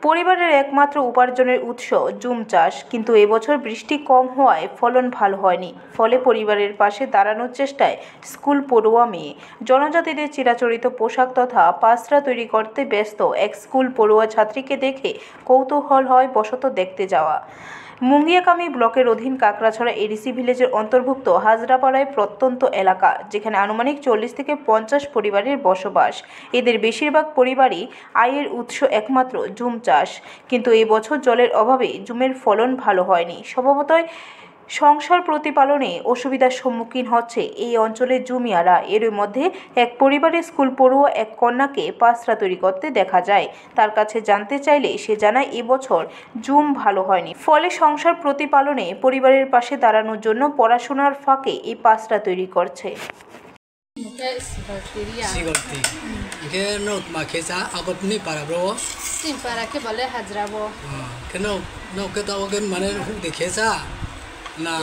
পরিবারের একমাত্র উপার্জনের উৎস জুম চাষ, কিন্তু এবছর বৃষ্টি কম হওয়ায় ফলন ভালো হয়নি। ফলে পরিবারের পাশে দাঁড়ানোর চেষ্টায় স্কুল পড়ুয়া মেয়ে। জনজাতিদের চিরাচরিত পোশাক তথা পাসরা তৈরি করতে ব্যস্ত এক স্কুল পড়ুয়া ছাত্রীকে দেখে কৌতূহল হয় বশত দেখতে যাওয়া। মুঙ্গিয়াকামি ব্লকের অধীন কাকড়াছড়া এডিসি ভিলেজের অন্তর্ভুক্ত হাজরাপাড়ায় প্রত্যন্ত এলাকা, যেখানে আনুমানিক 40 থেকে 50 পরিবারের বসবাস। এদের বেশিরভাগ পরিবারই আয়ের উৎস একমাত্র জুম চাষ, কিন্তু এই বছর জলের অভাবে জুমের ফলন ভালো হয়নি। স্বভাবতই সংসার প্রতিপালনে অসুবিধার সম্মুখীন হচ্ছে এই অঞ্চলের জুমিয়ারা। এর মধ্যে এক পরিবারের স্কুল পড়ুয়া এক কন্যাকে পাসরা তৈরি করতে দেখা যায়। তার কাছে জানতে চাইলে সে জানায় এবছর জুম ভালো হয়নি, ফলে সংসার প্রতিপালনে পরিবারের পাশে দাঁড়ানোর জন্য পড়াশোনার ফাঁকে এই পাসরা তৈরি করছে। না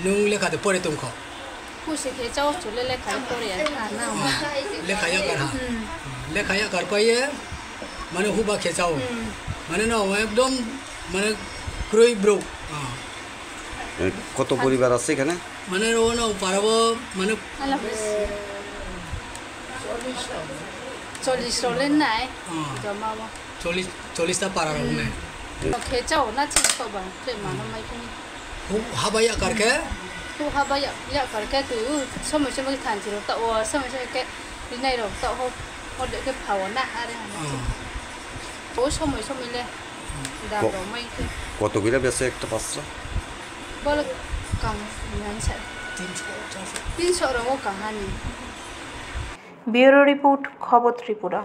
নুং লেখা দে পরে তুমি খুশি খেয়ে চাও চলে লেখায় পড়ে না লেখায়া কর লেখায়া কর কয়ে মানে হুবা খেচাও মানে না একদম মানে ক্রই ব্রো। কত পরিবার আছে এখানে? মানে ও না পারবো মানে 40 চলেন নাই জমাবো 40টা পারার নাই খেয়ে চাও না চিন্তা করবা তুই মানো মাই তুমি হাবাইয়া করকে tu haba ya karke tu সময় সময় থানছিল তা ও সময় সময় কে দিনাই রো তা ও ওদের কে পাওয়া না আরে ও সময় সময় লে দাম রমাই কত করে বেচে একটা পাসরা? বল কাম নানছা 300 রঙ কাহানি। ব্যুরো রিপোর্ট, খবর ত্রিপুরা।